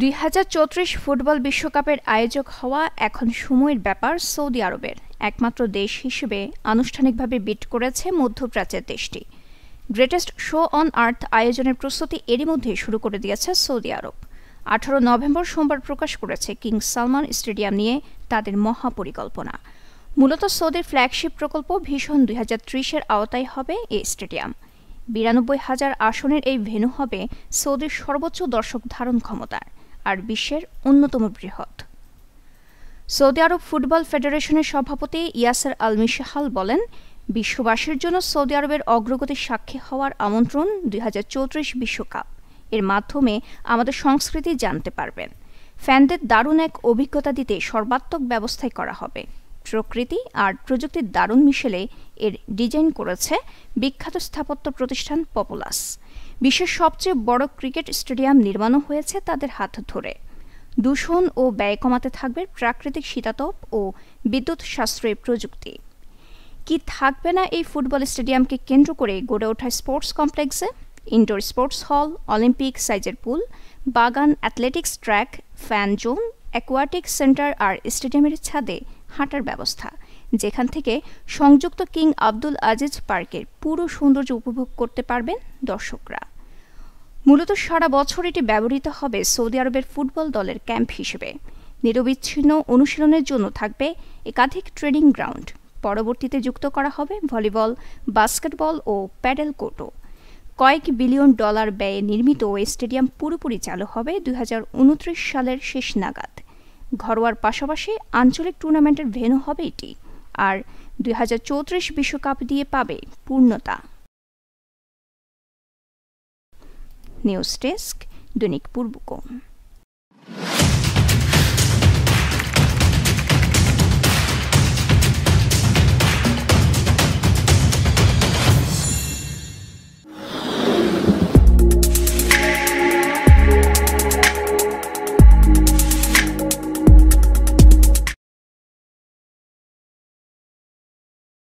2034 football বিশ্বকাপের আয়োজক হওয়া এখন সময়ের ব্যাপার সৌদি আরবের। একমাত্র দেশ হিসেবে আনুষ্ঠানিকভাবে বিড করেছে মধ্যপ্রাচ্যের দেশটি। গ্রেটেস্ট শো অন আর্থ আয়োজনের প্রস্তুতি এরই মধ্যে শুরু করে দিয়েছে সৌদি আরব। 18 নভেম্বর সোমবার প্রকাশ করেছে কিং সালমান স্টেডিয়াম নিয়ে তাদের মহাপরিকল্পনা। মূলত সৌদির ফ্ল্যাগশিপ প্রকল্প ভিশন 2030-এর আওতায় হবে এই স্টেডিয়াম। 92,000 আসনের এই ভেন্যু হবে সৌদির সর্বোচ্চ দর্শক ধারণ ক্ষমতার আর বিশ্বের অন্যতম বৃহৎ। সৌদি আরব ফুটবল ফেডারেশনের সভাপতি ইয়াসের আল মিশাহাল বলেন, বিশ্ববাসীর জন্য সৌদি আরবের অগ্রগতির সাক্ষী হওয়ার আমন্ত্রণ 2034 বিশ্বকাপ। এর মাধ্যমে আমাদের সংস্কৃতি জানতে পারবেন। ফ্যানদের দারুণ এক অভিজ্ঞতা দিতে সর্বাত্মক ব্যবস্থাই করা হবে। প্রকৃতি আর প্রযুক্তির দারুণ মিশেলে এর ডিজাইন করেছে বিখ্যাত স্থাপত্য প্রতিষ্ঠান পপুলাস। বিশ্বের সবচেয়ে বড় ক্রিকেট স্টেডিয়াম নির্মাণও হয়েছে তাদের হাত ধরে। দূষণ ও ব্যয় কমাতে থাকবে প্রাকৃতিক শীতাতপ ও বিদ্যুৎ সাশ্রয়ী প্রযুক্তি। কি থাকবে না এই ফুটবল স্টেডিয়ামকে কেন্দ্র করে গড়ে ওঠা স্পোর্টস কমপ্লেক্সে? ইনডোর স্পোর্টস হল, অলিম্পিক সাইজের পুল, বাগান, athletics track, fan zone, aquatic centre আর স্টেডিয়ামের ছাদে হাঁটার ব্যবস্থা, যেখান থেকে সংযুক্ত কিং আব্দুল আজিজ পার্কের পুরো সৌন্দর্য উপভোগ করতে পারবেন দর্শকরা। মূলত সারা বছর এটি ব্যবহৃত হবে সৌদি আরবের ফুটবল দলের ক্যাম্প হিসেবে। নিরবিচ্ছিন্ন অনুশীলনের জন্য থাকবে একাধিক ট্রেনিং গ্রাউন্ড। পরবর্তীতে যুক্ত করা হবে ভলিবল, বাস্কেটবল ও প্যাডেল কোর্টও। কয়েক বিলিয়ন ডলার ব্যয়ে নির্মিত এই স্টেডিয়াম পুরোপুরি চালু হবে 2029 সালের শেষ নাগাদ। ঘরোয়ার পাশাপাশি আঞ্চলিক টুর্নামেন্টের ভেন্যু হবে এটি, আর 2034 বিশ্বকাপ দিয়ে পাবে পূর্ণতা। নিউজ ডেস্ক, দৈনিক পূর্বকোণ।